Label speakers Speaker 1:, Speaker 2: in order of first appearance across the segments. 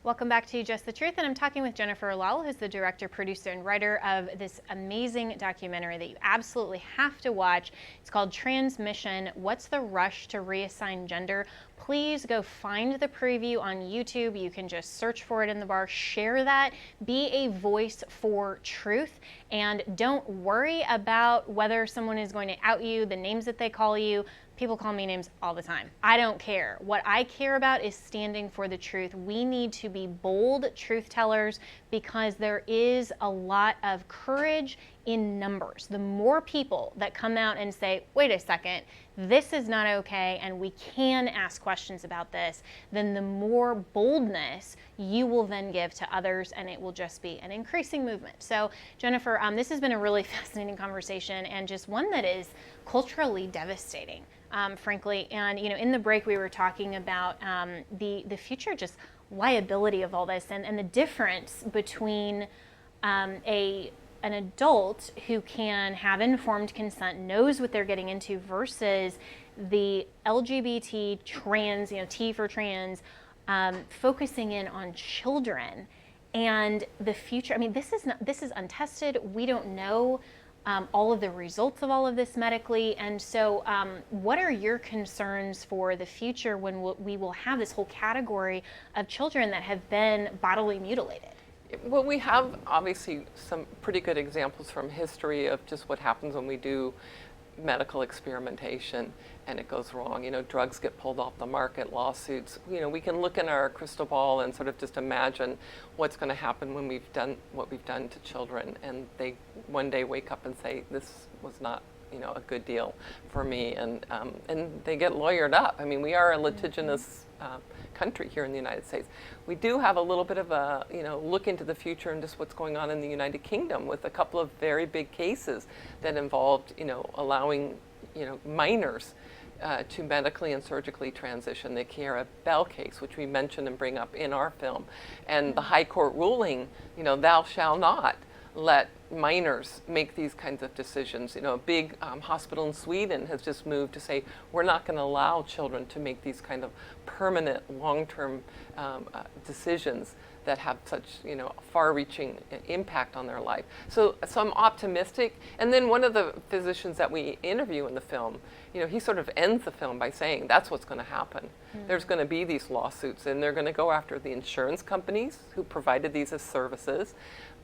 Speaker 1: Welcome back to Just the Truth, and I'm talking with Jennifer Lahl, who's the director, producer, and writer of this amazing documentary that you absolutely have to watch. It's called Transmission: What's the Rush to Reassign Gender? Please go find the preview on YouTube. You can just search for it in the bar, share that, be a voice for truth, and don't worry about whether someone is going to out you, the names that they call you. People call me names all the time. I don't care. What I care about is standing for the truth. We need to be bold truth tellers because there is a lot of courage in numbers. The more people that come out and say, wait a second, this is not okay and we can ask questions about this, then the more boldness you will then give to others, and it will just be an increasing movement. So Jennifer, this has been a really fascinating conversation, and just one that is culturally devastating. Frankly, and in the break we were talking about the future just liability of all this, and the difference between an adult who can have informed consent, knows what they're getting into, versus the LGBT trans, T for trans, focusing in on children and the future. I mean, this is untested. We don't know all of the results of all of this medically, and so what are your concerns for the future when we will have this whole category of children that have been bodily mutilated?
Speaker 2: Well, we have obviously some pretty good examples from history of just what happens when we do medical experimentation and it goes wrong. Drugs get pulled off the market, lawsuits. We can look in our crystal ball and sort of just imagine what's going to happen when we've done what we've done to children, and they one day wake up and say, this was not a good deal for me, and they get lawyered up. I mean, we are a litigious country here in the United States. We do have a little bit of a look into the future and just what's going on in the United Kingdom with a couple of very big cases that involved allowing minors to medically and surgically transition. The Kiara Bell case, which we mention and bring up in our film, and the High Court ruling, thou shall not let minors make these kinds of decisions. A big hospital in Sweden has just moved to say, we're not going to allow children to make these kind of permanent, long-term decisions that have such, far-reaching impact on their life. So I'm optimistic. And then one of the physicians that we interview in the film, he sort of ends the film by saying, that's what's going to happen. There's going to be these lawsuits, and they're going to go after the insurance companies who provided these as services.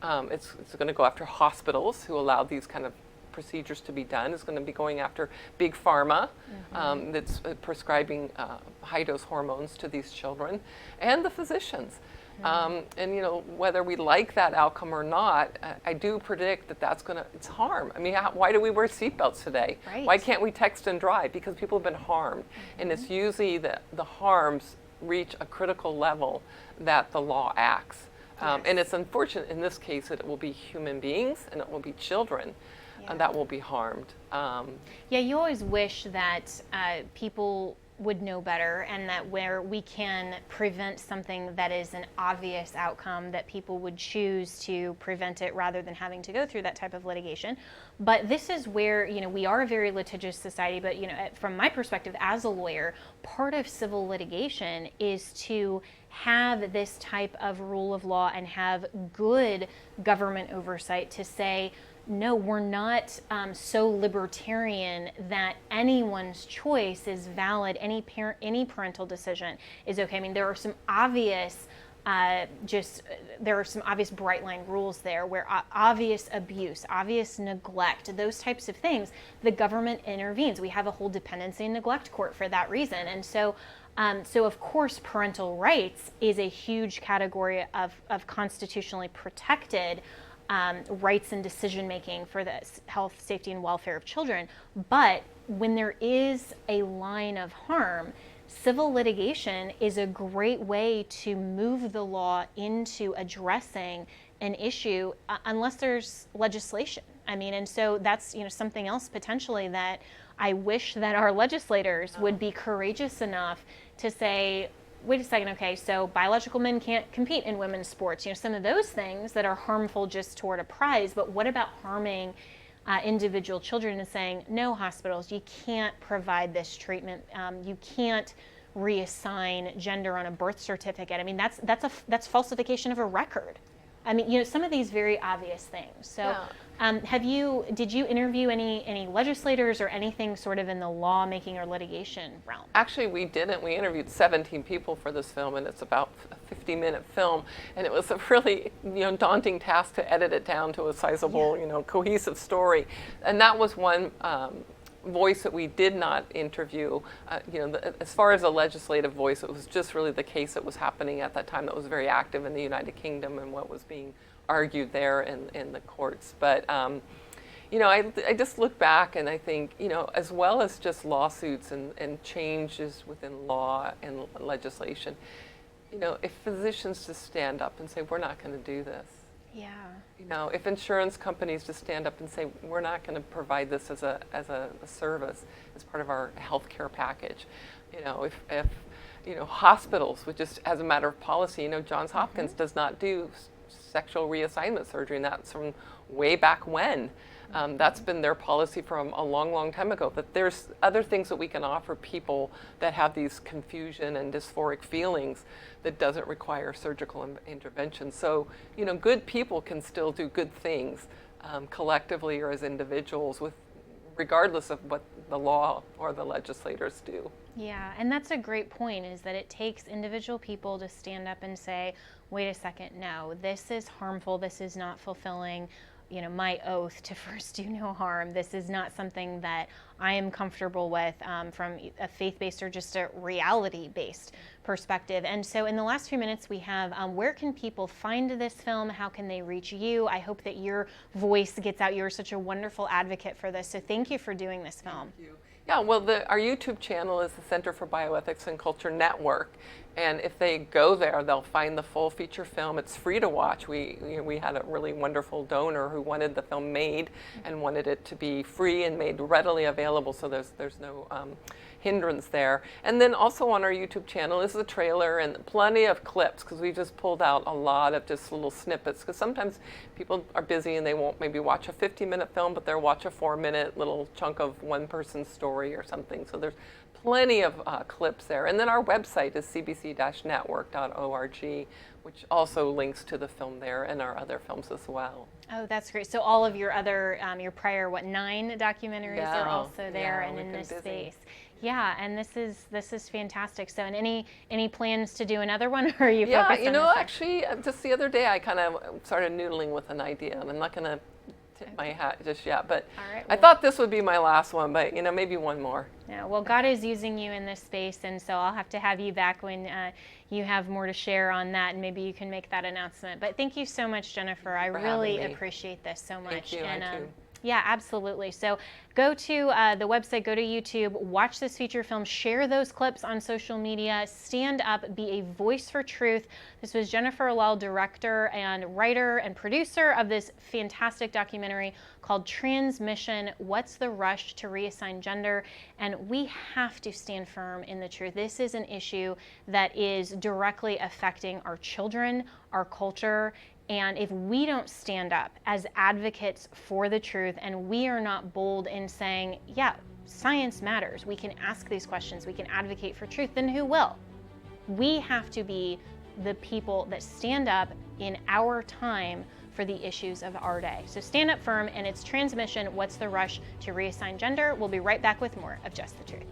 Speaker 2: It's going to go after hospitals who allow these kind of procedures to be done. It's going to be going after big pharma that's prescribing high-dose hormones to these children, and the physicians. And whether we like that outcome or not, I do predict that it's harm. I mean, why do we wear seatbelts today?
Speaker 1: Right.
Speaker 2: Why can't we text and drive? Because people have been harmed, and it's usually the harms reach a critical level that the law acts. And it's unfortunate in this case that it will be human beings and it will be children that will be harmed.
Speaker 1: Yeah, you always wish that people would know better, and that where we can prevent something that is an obvious outcome, that people would choose to prevent it rather than having to go through that type of litigation. But this is where, we are a very litigious society, but, from my perspective as a lawyer, part of civil litigation is to have this type of rule of law and have good government oversight to say, no, we're not so libertarian that anyone's choice is valid. Any parental decision is okay. I mean, there are some obvious bright line rules there where obvious abuse, obvious neglect, those types of things, the government intervenes. We have a whole dependency and neglect court for that reason. And so of course, parental rights is a huge category of constitutionally protected rights and decision making for the health, safety, and welfare of children. But when there is a line of harm, civil litigation is a great way to move the law into addressing an issue unless there's legislation. I mean, and so that's something else potentially that I wish that our legislators would be courageous enough to say, wait a second, okay, so biological men can't compete in women's sports. Some of those things that are harmful just toward a prize, but what about harming individual children and saying, no, hospitals, you can't provide this treatment. You can't reassign gender on a birth certificate. I mean, that's falsification of a record. I mean, you know, some of these very obvious things. So, did you interview any legislators or anything sort of in the lawmaking or litigation realm?
Speaker 2: Actually, we didn't. We interviewed 17 people for this film, and it's about a 50-minute film, and it was a really, daunting task to edit it down to a sizable, cohesive story. And that was one voice that we did not interview. As far as a legislative voice, it was just really the case that was happening at that time that was very active in the United Kingdom and what was being argued there in the courts. But I just look back and I think, as well as just lawsuits and changes within law and legislation, if physicians just stand up and say, we're not going to do this.
Speaker 1: Yeah.
Speaker 2: If insurance companies just stand up and say, we're not going to provide this as a service, as part of our healthcare package. If hospitals would just, as a matter of policy, Johns Hopkins does not do sexual reassignment surgery, and that's from way back when. That's been their policy from a long, long time ago. But there's other things that we can offer people that have these confusion and dysphoric feelings that doesn't require surgical intervention. So, good people can still do good things collectively or as individuals, regardless of what the law or the legislators do.
Speaker 1: Yeah, and that's a great point, is that it takes individual people to stand up and say, wait a second, no, this is harmful, this is not fulfilling my oath to first do no harm. This is not something that I am comfortable with from a faith-based or just a reality-based perspective. And so in the last few minutes we have, where can people find this film? How can they reach you? I hope that your voice gets out. You're such a wonderful advocate for this. So thank you for doing this film.
Speaker 2: Thank you. Yeah, well, our YouTube channel is the Center for Bioethics and Culture Network, and if they go there, they'll find the full feature film. It's free to watch. We had a really wonderful donor who wanted the film made and wanted it to be free and made readily available, so there's no hindrance there. And then also on our YouTube channel is the trailer and plenty of clips, because we just pulled out a lot of just little snippets, because sometimes people are busy and they won't maybe watch a 50-minute film, but they'll watch a 4-minute little chunk of one person's story or something. So there's plenty of clips there. And then our website is cbc-network.org, which also links to the film there and our other films as well.
Speaker 1: Oh, that's great. So all of your other, your prior, 9 documentaries are also there and in this space. Yeah, and this is fantastic. So, and any plans to do another one, or are you focused on this?
Speaker 2: Actually, just the other day I kind of started noodling with an idea, and I'm not going to tip my hat just yet, but
Speaker 1: right,
Speaker 2: I thought this would be my last one, but maybe one more.
Speaker 1: Yeah, well, God is using you in this space, and so I'll have to have you back when you have more to share on that, and maybe you can make that announcement. But thank you so much, Jennifer. I really appreciate this so much.
Speaker 2: Thank you,
Speaker 1: and,
Speaker 2: I too.
Speaker 1: Yeah, absolutely. So go to the website, go to YouTube, watch this feature film, share those clips on social media, stand up, be a voice for truth. This was Jennifer Lahl, director and writer and producer of this fantastic documentary called Transmission, What's the Rush to Reassign Gender? And we have to stand firm in the truth. This is an issue that is directly affecting our children, our culture, and if we don't stand up as advocates for the truth, and we are not bold in saying, yeah, science matters, we can ask these questions, we can advocate for truth, then who will? We have to be the people that stand up in our time for the issues of our day. So stand up firm, and it's Transmission, What's the Rush to Reassign Gender? We'll be right back with more of Just the Truth.